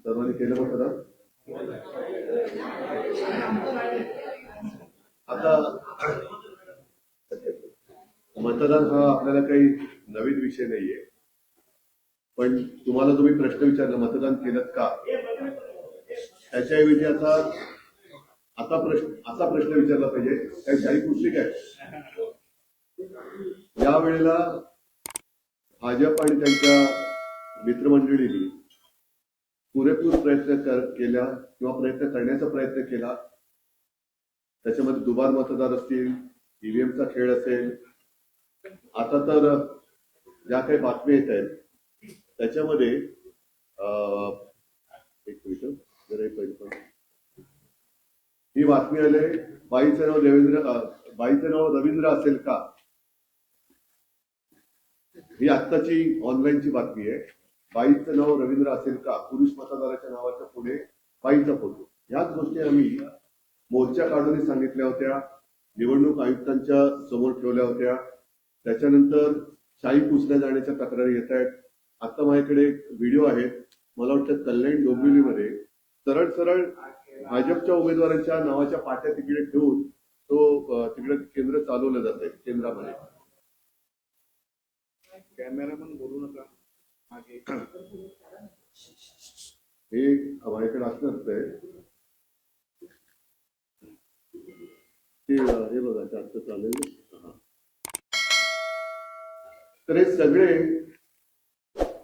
सर्वांनी केलं मतदान. आता मतदान हा आपल्याला काही नवीन विषय नाहीये, पण तुम्हाला तुम्ही प्रश्न विचारला मतदान केलं का, त्याच्याऐवजी असा प्रश्न विचारला पाहिजे, काही शाही पुसली काय. यावेळेला भाजप आणि त्यांच्या मित्रमंडळींनी पुरेपूर प्रयत्न केला किंवा प्रयत्न करण्याचा प्रयत्न केला. त्याच्यामध्ये दुबार मतदार असतील, ईव्हीएमचा खेळ असेल. आता तर ज्या काही बातम्या येत आहेत त्याच्यामध्ये एक मिनिट जरा पहिली ही बातमी आले, बाईचं नाव रवींद्र असेल का. ही आत्ताची ऑनलाईनची बातमी आहे. बाईचं नाव रवींद्र असेल का, पुरुष मतदाराच्या नावाच्या पुढे बाईचा फोटो. ह्याच गोष्टी आम्ही मोर्चा काढून सांगितल्या होत्या, निवडणूक आयुक्तांच्या समोर ठेवल्या होत्या. त्याच्यानंतर शाही पुसल्या जाण्याच्या तक्रारी येत आहेत. आता माझ्याकडे व्हिडिओ आहेत, मला वाटतं कल्याण डोंबिवलीमध्ये सरळ सरळ भाजपच्या उमेदवारांच्या नावाच्या पाट्या तिकडे ठेवून तो तिकडे केंद्र चालवलं जात आहे. केंद्रामध्ये कॅमेरामन बोलू नका, हे माझ्याकडे असणार हे बघा जास्त चालेल. तर हे सगळे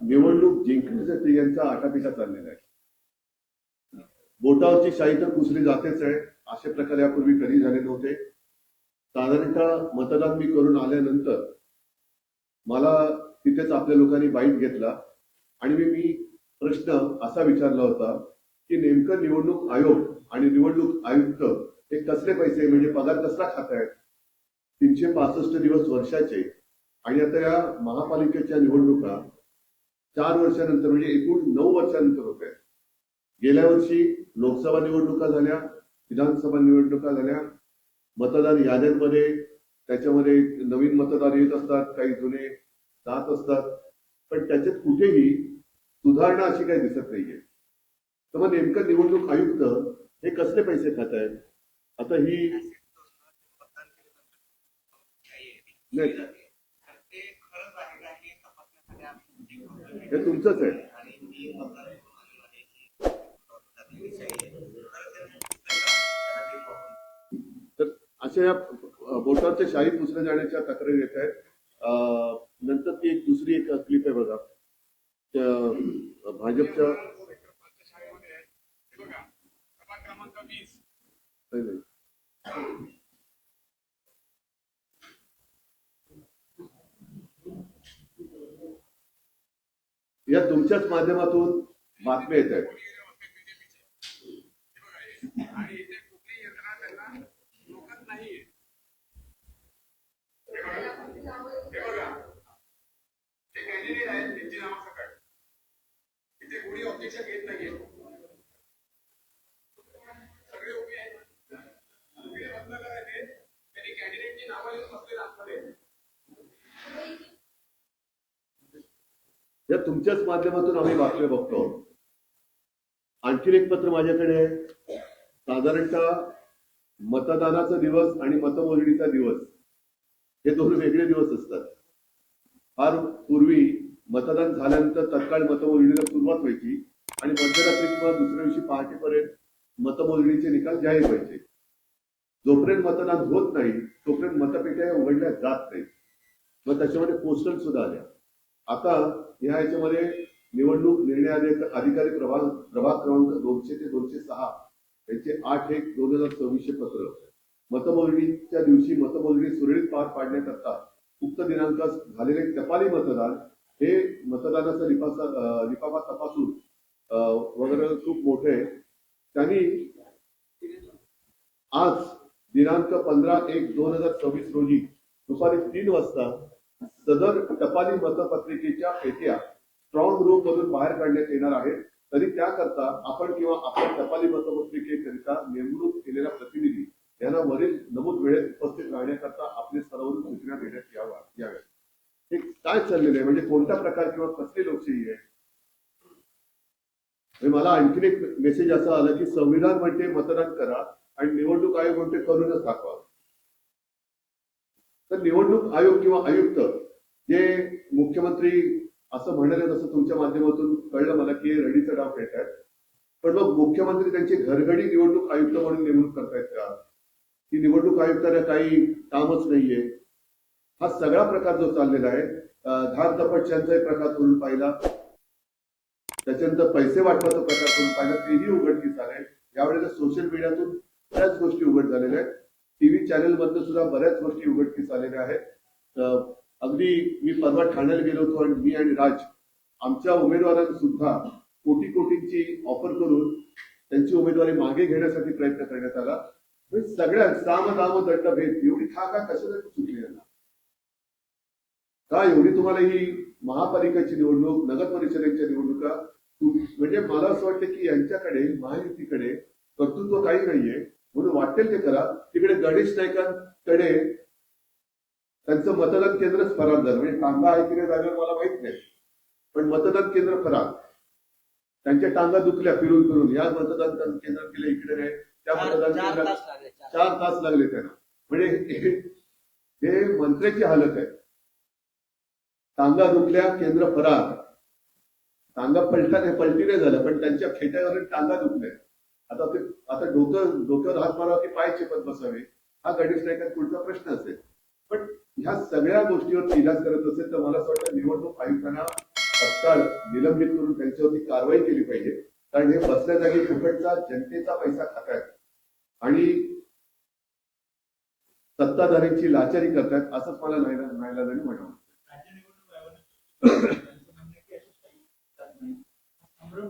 निवडणूक जिंकण्यासाठी यांचा आटापिटा चाललेला आहे. बोटावरची शाही तर पुसली जातेच आहे. अशा प्रकारे यापूर्वी कधी झाले नव्हते. साधारणतः मतदान मी करून आल्यानंतर मला तिथेच आपल्या लोकांनी बाईट घेतला आणि मी प्रश्न असा विचारला होता की नेमकं निवडणूक आयोग आणि निवडणूक आयुक्त हे कसले पैसे, म्हणजे पगार कसला खातायत. 365 दिवस वर्षाचे आणि आता या महापालिकेच्या निवडणुका 4 वर्षानंतर म्हणजे एकूण 9 वर्षानंतर होत आहेत. गेल्या वर्षी लोकसभा निवडणुका झाल्या, विधानसभा निवडणुका झाल्या. मतदार याद्यांमध्ये त्याच्यामध्ये नवीन मतदार येत असतात, काही जुने जात असतात, पण त्याच्यात कुठेही सुधारणा अशी काही दिसत नाहीये. तर मग नेमकं निवडणूक आयुक्त हे कसले पैसे खात आहेत. आता ही हे तुमचंच आहे. तर अशा या बोटावरच्या शाही पुसल्या जाण्याच्या तक्रारी येत आहेत. नंतर ती एक दुसरी एक क्लिप आहे बघा, त्या भाजपच्या या तुमच्याच माध्यमातून बातम्या येत आहेत. या तुमच्याच माध्यमातून आम्ही बातम्या बघतो. आणखीन एक पत्र माझ्याकडे आहे. साधारणतः मतदानाचा दिवस आणि मतमोजणीचा दिवस हे 2 वेगळे दिवस असतात. फार पूर्वी मतदान झाल्यानंतर तत्काळ मतमोजणीला सुरुवात व्हायची आणि मध्यरात्री किंवा दुसऱ्या दिवशी पहाटेपर्यंत मतमोजणीचे निकाल जाहीर व्हायचे. जोपर्यंत मतदान होत नाही तोपर्यंत मतपेट्या उघडल्या जात नाही. मग त्याच्यामध्ये पोस्टल सुद्धा आल्या. आता ह्याच्यामध्ये निवडणूक निर्णय अधिकारी प्रभाग क्रमांक 200 ते 206 यांचे 8/1/2024 पत्र मतमोजणीच्या दिवशी मतमोजणी सुरळीत पार पाडण्याकरता उक्त दिनांकास झालेले टपाली मतदान हे मतदानाचा लिफाफा तपासून वगैरे खूप मोठे आहे. त्यांनी आज दिनांक 15/1/2024 रोजी दुपारी 3 वाजता सदर टपाली मतपत्रिकेच्या पेट्या स्ट्रॉंग रूम मधून बाहेर काढण्यात येणार आहेत. तरी त्याकरता आपण किंवा आपल्या टपाली मतपत्रिकेकरिता नेमणूक केलेला प्रतिनिधी यांना वरील नमूद वेळेत उपस्थित राहण्याकरता आपले स्तरावरून सूचना देण्यात याव्या. हे काय चाललेलं आहे, म्हणजे कोणत्या प्रकार किंवा कसली लोकशाही आहे. म्हणजे मला आणखीन एक मेसेज असा आला की संविधान म्हणते मतदान करा आणि निवडणूक आयोग म्हणते करूनच दाखवा. तर निवडणूक आयोग किंवा आयुक्त जे मुख्यमंत्री असं म्हणाले तसं तुमच्या माध्यमातून कळलं मला की रडीचा डाव खेळतायत. पण मग मुख्यमंत्री त्यांची घरगडी निवडणूक आयुक्त म्हणून नेमणूक करतायत का? की निवडणूक आयुक्तांना काही कामच नाहीये? हा सगळा प्रकार जो चाललेला आहे, धाक दपटशांचाही प्रकार करून पाहिला, त्याच्यानंतर पैसे वाटपाचा प्रकार करून पाहिला, तेही उघडकीस आलंय. यावेळेला सोशल मीडियातून बऱ्याच गोष्टी उघड झालेल्या आहेत. टीव्ही चॅनल मधून सुद्धा बऱ्याच गोष्टी उघडकीस आलेल्या आहेत. अगदी मी परवा ठाण्याला गेलो होतो आणि मी आणि राज आमच्या उमेदवारांना सुद्धा कोटी कोटींची ऑफर करून त्यांची उमेदवारी मागे घेण्यासाठी प्रयत्न करण्यात आला. म्हणजे सगळ्या साम दाम दंड भेद एवढी का कशासाठी सुटली यांना? का एवढी तुम्हाला ही महापालिकेची निवडणूक, नगर परिषदेच्या निवडणुका, म्हणजे मला असं वाटतं की यांच्याकडे महायुतीकडे कर्तृत्व काही नाहीये म्हणून वाटेल ते करा. तिकडे गणेश नाईकांकडे त्यांचं मतदान केंद्रच फरार झालं. म्हणजे टांगा आहे की नाही जागेवर मला माहित नाही, पण मतदान केंद्र फरार. त्यांच्या टांगा दुखल्या फिरून फिरून, या मतदान केंद्रात गेले इकडे नाही, त्या मतदान केंद्रात 4 तास लागले त्यांना. म्हणजे हे मंत्र्याची हालत आहे. टांगा दुखल्या, केंद्र फरार. टांगा पलटी नाही झालं, पण त्यांच्या खेट्यावरून टांगा दुखल्या. आता डोक्यावर हात मारावा की पाय चेपत बसावे, हा गणेश नाईकांचा पुढचा प्रश्न असेल. पण ह्या सगळ्या गोष्टीवर इलाज करत असेल तर मला असं वाटतं निवडणूक आयुक्तांना तत्काळ निलंबित करून त्यांच्यावरती कारवाई केली पाहिजे. कारण हे बसल्या जागी फुकटचा जनतेचा पैसा खातायत आणि सत्ताधाऱ्यांची लाचारी करतायत, असंच मला नाईलाजाने म्हणावं.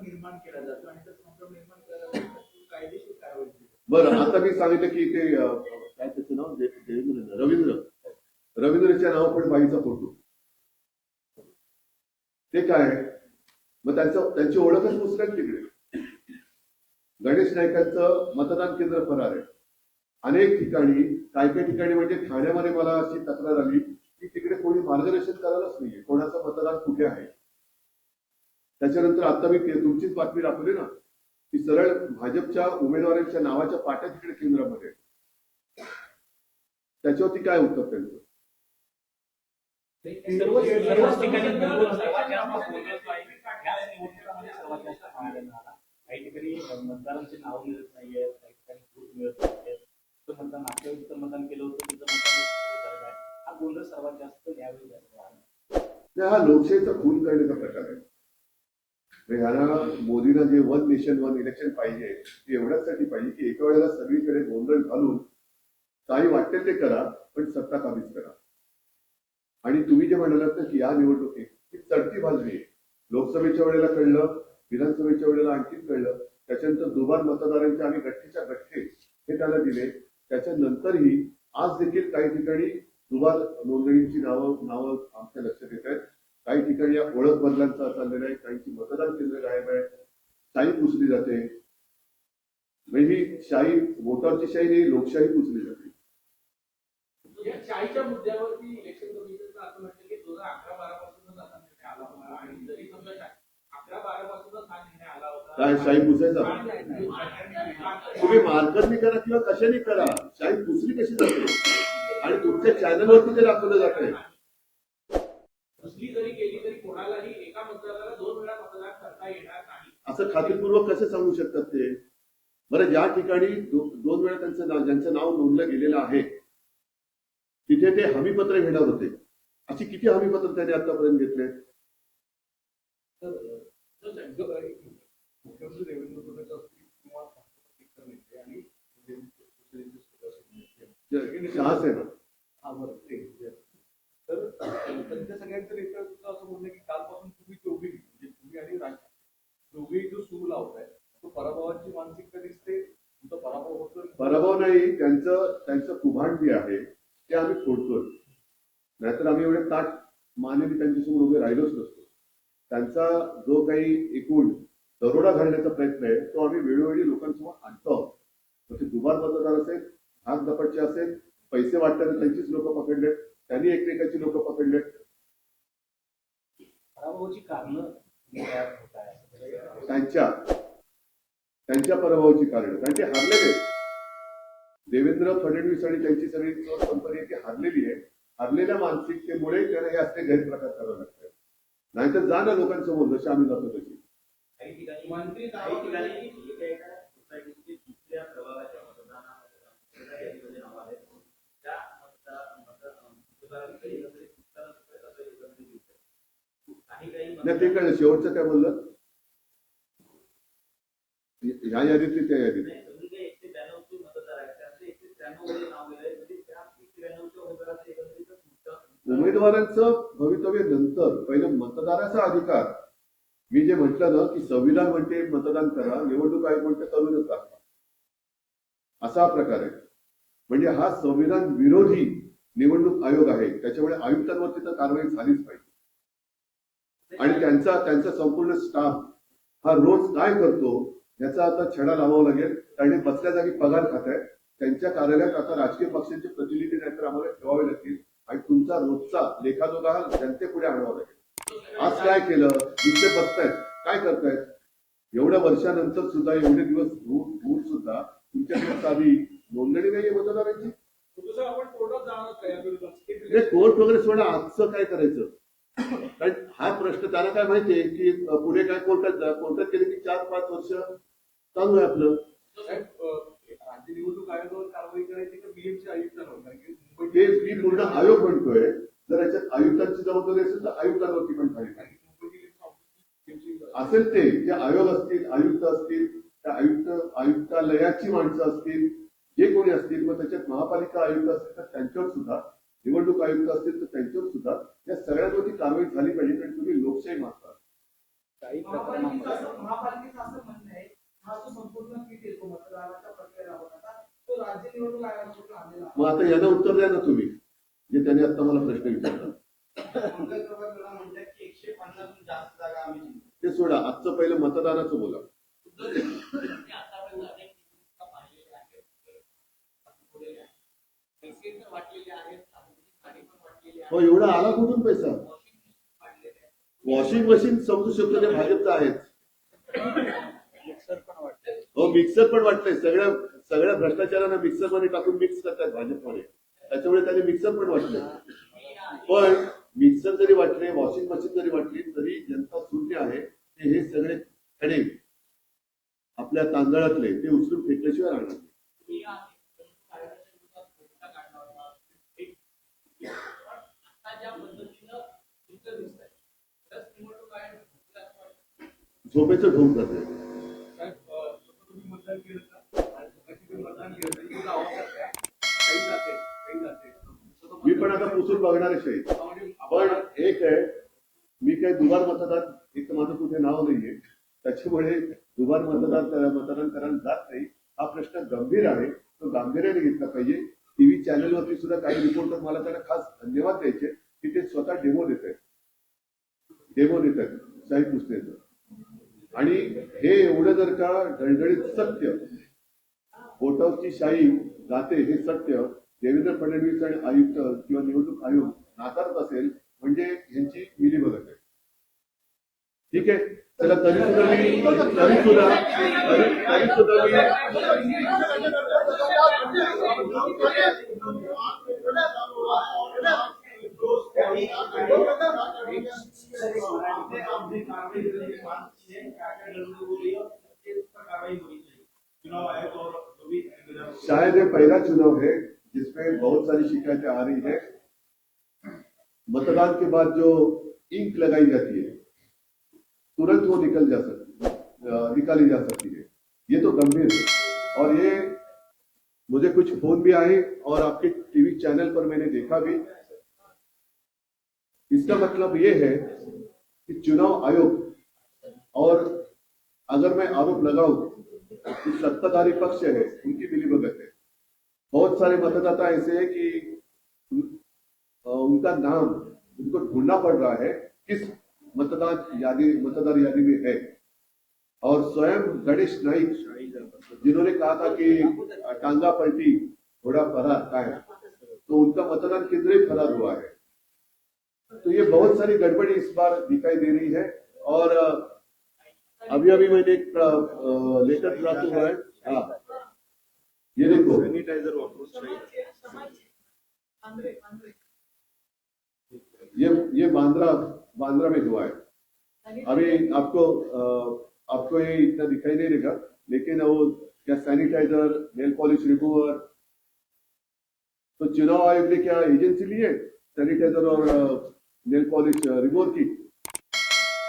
निर्माण केला जातो आणि संभ्रम निर्माण केला कायदेशीर कारवाई. बरं, आता मी सांगितलं की ते काय त्याचं नाव रवींद्रच्या नाव पण बाईचा फोटो, ते काय? मग त्यांची ओळखच पुसल्यात तिकडे. गणेश नाईकांचं मतदान केंद्र फरार आहे. अनेक ठिकाणी, काही ठिकाणी म्हणजे ठाण्यामध्ये मला अशी तक्रार आली की तिकडे कोणी मार्गदर्शन करायलाच नाहीये कोणाचं मतदान कुठे आहे. त्याच्यानंतर आता मी तुमचीच बातमी दाखवली ना की सरळ भाजपच्या उमेदवारांच्या नावाच्या पाट्या तिकडे केंद्रामध्ये, त्याच्यावरती काय उत्तर त्यांचं? सर्वच ठिकाणी सर्वात जास्त पाहायला मिळाला. काही ठिकाणी मतदारांचे नाव मिळत नाहीये, काही ठिकाणी ग्रुप मिळत नाहीये. मतदान मागच्या वेळी मतदान केलं होतं तिथं मतदान आहे. हा गोंधळ सर्वात जास्त यावेळी झाला. हा लोकशाहीचा खून करण्याचा प्रकार आहे. ह्याला मोदींना जे वन नेशन वन इलेक्शन पाहिजे ते एवढ्यासाठी पाहिजे की एका वेळेला सगळीकडे गोंधळ घालून काही वाटेल ते करा, पण सत्ता काबीज करा. आणि तुम्ही जे म्हणालात ना की या निवडणुकीत ही चढती बाजू आहे. लोकसभेच्या वेळेला कळलं, विधानसभेच्या वेळेला आणखीन कळलं, त्याच्यानंतर दुबार मतदारांचे आम्ही गठ्ठेच्या गठ्ठे हे त्याला दिले. त्याच्यानंतरही आज देखील काही ठिकाणी दुबार नोंदणीची नावं आमच्या लक्षात येत आहेत. काही ठिकाणी या ओळख बदलांचा चाललेला आहे, काहींची मतदान केंद्र गायब आहे, शाही पुसली जाते. म्हणजे ही शाही, वोटावरची शाही नाही, लोकशाही पुसली जाते. या शाहीच्या मुद्द्यावरती इलेक्शन कमिशनचं असं म्हटलं की 2011-12 पासूनच असा निर्णय आला होता आणि जरी समजा 11-12 पासूनच हा निर्णय आला होता, काय शाही पुसायचा? तुम्ही मार्करनी करा किंवा कशाने करा, शाही पुसली कशी जाते? आणि तुमच्या चॅनलवरती ते दाखवलं जात आहे. पुसली जरी केली तरी कोणालाही एका मतदाराला 2 वेळा मतदान करता येणार नाही असं खात्रीपूर्वक कसं सांगू शकतात ते? बरं, ज्या ठिकाणी 2 वेळा ज्यांचं नाव नोंदलं गेलेलं आहे तिथे ते हमीपत्र घेणार होते. अशी किती हमीपत्र त्यांनी आतापर्यंत घेतले? मुख्यमंत्री देवेंद्र फडणवीस असतील किंवा आणि शहासेना, हा बरं ते तर त्यांच्या सगळ्यांचं नेतृत्व असं म्हणणं की कालपासून तुम्ही दोघी म्हणजे तुम्ही आणि राज दोघेही जो सूर लावताय तो पराभवाची मानसिकता दिसते. तुमचा पराभव होतो. पराभव नाही, त्यांचं कुभांड जे आहे ते आम्ही फोडतोय. नाहीतर आम्ही एवढे ताट मानेने त्यांच्यासमोर उभे राहिलोच नसतो. त्यांचा जो काही एकूण दरोडा घालण्याचा प्रयत्न आहे तो आम्ही वेळोवेळी लोकांसमोर आणतो. मग ते दुबार मतदार असेल, भाग दपटचे असेल, पैसे वाटताना त्यांचीच लोक पकडलेत, त्यांनी एकमेकाची लोक पकडलेत. पराभवाची कारणं तयार होत आहे. त्यांच्या पराभवाची कारण कारण ते हारलेले आहेत. देवेंद्र फडणवीस आणि त्यांची सगळी कंपनी ती हारलेली आहे. हारलेल्या मानसिकतेमुळे त्यांना हे असले गैरप्रकार करावे लागतात. नाहीतर जा ना लोकांसमोर जसे आम्ही जातो तशी. काही ठिकाणी काही ठिकाणी एका सोसायटीचे दुसऱ्या प्रभागाच्या मतदानामध्ये नाव आहे त्या मतदारांकडे नाही ते कळलं. शेवटचं काय बोललं ह्या यादीतली त्या यादीत उमेदवारांचं भवितव्य नंतर पहिलं मतदाराचा अधिकार. मी जे म्हटलं ना की संविधान म्हणते मतदान करा, निवडणूक आयोग म्हणते करूनच दाखवा, असा प्रकार आहे. म्हणजे हा संविधान विरोधी निवडणूक आयोग आहे. त्याच्यामुळे आयुक्तांवरती तर कारवाई झालीच पाहिजे. आणि त्यांचा संपूर्ण स्टाफ हा रोज काय करतो याचा आता छडा लावावा लागेल. कारण हे बसल्या जागी पगार खात आहेत. त्यांच्या कार्यालयात आता राजकीय पक्षांचे प्रतिनिधी नाहीतर आम्हाला ठेवावे लागतील आणि तुमचा रोजचा लेखाजोखा हा जनतेपुढे आणावा लागेल. आज काय केलं, नुसते बसतायत, काय करतायत. एवढ्या वर्षानंतर सुद्धा एवढे दिवस होऊन सुद्धा तुमच्याकडे साधी नोंदणी नाहीये मतदारांची. आपण कोर्टात जाणार काय कोर्ट वगैरे सोडा, आजचं काय करायचं. कारण हा प्रश्न त्याला काय माहितीये की पुढे काय कोर्टात गेले की 4-5 वर्ष चालू आहे आपलं. राज्य निवडणूक आयोगावर कारवाई करायची का बीएमसी आयुक्तांवर. ते मी पूर्ण आयोग म्हणतोय. जर याच्यात आयुक्तांची जबाबदारी असेल तर आयुक्तांवरती पण खाली असेल. ते जे आयोग असतील, आयुक्त असतील, त्या आयुक्तालयाची माणसं असतील, जे कोणी असतील, मग त्याच्यात महापालिका आयुक्त असतील तर त्यांच्यावर सुद्धा, निवडणूक आयुक्त असतील तर त्यांच्यावर सुद्धा या सगळ्यांवरती कारवाई झाली पाहिजे. कारण तुम्ही लोकशाही मागता. महापालिकेचं असं म्हणणं आहे हा जो संपूर्ण किट येतो मतदानाच्या प्रक्रिया राबवण्याचा तो राज्य निवडणूक आयोगाकडून आलेला आहे. मग आता यांना उत्तर द्या ना तुम्ही, जे त्यांनी आता मला प्रश्न विचारला. म्हणतात की 150 जास्त जागा आम्ही जिंकू. ते सोडा, आजचं पहिलं मतदानाचं बोला. हो, एवढा आला कुठून पैसा. वॉशिंग मशीन समजू शकतो ते भाजपचं आहेच. हो, मिक्सर पण वाटलंय. सगळ्या भ्रष्टाचारांना मिक्सर मध्ये टाकून मिक्स करतात भाजपमध्ये. त्याच्यामुळे त्यांनी मिक्सर पण वाटलं. पण मिक्सर जरी वाटले, वॉशिंग मशीन जरी वाटली तरी जनता शून्य आहे. ते हे सगळे खडे आपल्या तांदळातले ते उचलून फेकल्याशिवाय राहणार नाही. झोपेचं ढोंग करते. तुम्ही मतदान केलं मतदान केलं काही जाते. मी पण आता पुसून बघणारे शहीद. पण एक आहे, मी काही दुबार मतदान, एक तर माझं कुठे नाव नाहीये, त्याच्यामुळे दुबार मतदान करायला जात नाही. हा प्रश्न गंभीर आहे, तो गांभीर्याने घेतला पाहिजे. टीव्ही चॅनलवरती सुद्धा काही रिपोर्टर मला त्यांना खास धन्यवाद द्यायचे की ते स्वतः डेमो देत आहेत शाही पुसण्याचं. आणि हे एवढं जर का डळडळीत सत्य, बोटावरची शाही जाते हे सत्य देवेंद्र फडणवीस आणि आयुक्त किंवा निवडणूक आयोग नाकारत असेल म्हणजे यांची मिलीभगत आहे. ठीक आहे, चला तरी सुद्धा शायद ये पहला चुनाव है जिसमें बहुत सारी शिकायतें आ रही है. मतदान के बाद जो इंक लगाई जाती है तुरंत वो निकाली जा सकती है. ये तो गंभीर है. और ये मुझे कुछ फोन भी आए और आपके टीवी चैनल पर मैंने देखा भी. इसका मतलब ये है कि चुनाव आयोग, और अगर मैं आरोप लगाऊं कि सत्ताधारी पक्ष है उनकी मिलीभगत है. बहुत सारे मतदाता ऐसे हैं कि उनका नाम उनको ढूंढना पड़ रहा है किस मतदार यादी में है. और स्वयं गणेश नाइक जिन्होंने कहा था कि टांगा पलटी थोड़ा फरार का है, तो उनका मतदान केंद्र ही फरार हुआ है. तो ये बहुत सारी गड़बड़ी इस बार दिखाई दे रही है. और अभी अभी मैंने एक लेटर प्राप्त हुआ है। हाँ, ये देखो, सॅनिटायझर वापरून ये बांद्रा में हुआ है। अभी आपको ये इतना दिखाई नहीं देगा, लेकिन वो क्या सैनिटाइजर, नेल पॉलिश रिमूवर, तो चुनाव आयोग ने क्या एजेंसी ली है सैनिटाइजर और नेल पॉलिश रिमूवर की?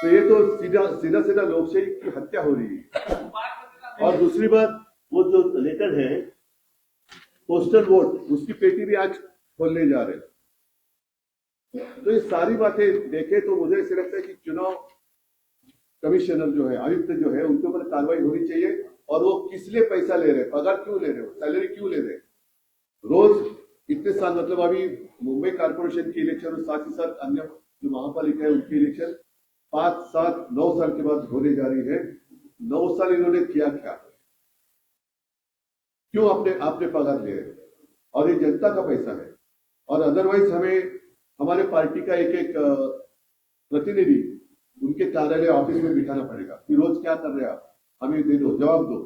तो ये तो सीधा लोकशाही की हत्या हो रही है। और दूसरी बात, वो जो लेटर है पोस्टल वोट, उसकी पेटी भी आज खोलने जा रहे हैं। तो ये सारी बातें देखे तो मुझे ऐसे लगता है कि चुनाव कमिश्नर जो है, आयुक्त जो है, उनके ऊपर कार्रवाई होनी चाहिए। और वो किस लिए पैसा ले रहे हैं, पगार क्यों ले रहे हो, सैलरी क्यों ले रहे हैं? रोज इतने साल, मतलब अभी मुंबई कॉर्पोरेशन की इलेक्शन और साथ ही साथ अन्य जो महापालिका है उनकी इलेक्शन 5, 7, 9 साल के बाद होने जा रही है। 9 साल इन्होंने किया क्या? क्यों आपने पगार ले रहे हैं? और ये जनता का पैसा है। और अदरवाइज हमें हमारे पार्टी का एक प्रतिनिधि उनके कार्यालय ऑफिस में बिठाना पड़ेगा कि रोज क्या कर रहे हैं आप, हमें दे दो, जवाब दो।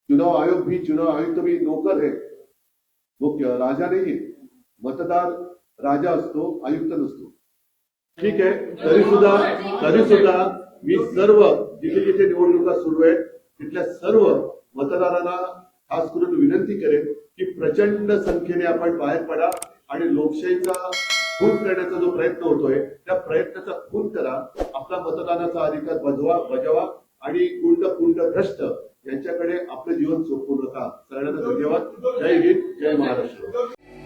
चुनाव आयुक्त भी नौकर है, वो क्या राजा नहीं है? मतदार राजा असतो, आयुक्त नसतो। ठीक आहे, तरी सुद्धा मी सर्व जिथे निवडणुका सुरू आहेत तिथल्या सर्व मतदारांना खास करून विनंती करेन की प्रचंड संख्येने आपण बाहेर पडा आणि लोकशाहीचा खून करण्याचा जो प्रयत्न होतोय त्या प्रयत्नाचा खून करा, आपला मतदानाचा अधिकार बजावा आणि कुंड भ्रष्ट यांच्याकडे आपलं जीवन सोपवू नका। सगळ्यांना धन्यवाद। जय हिंद, जय महाराष्ट्र।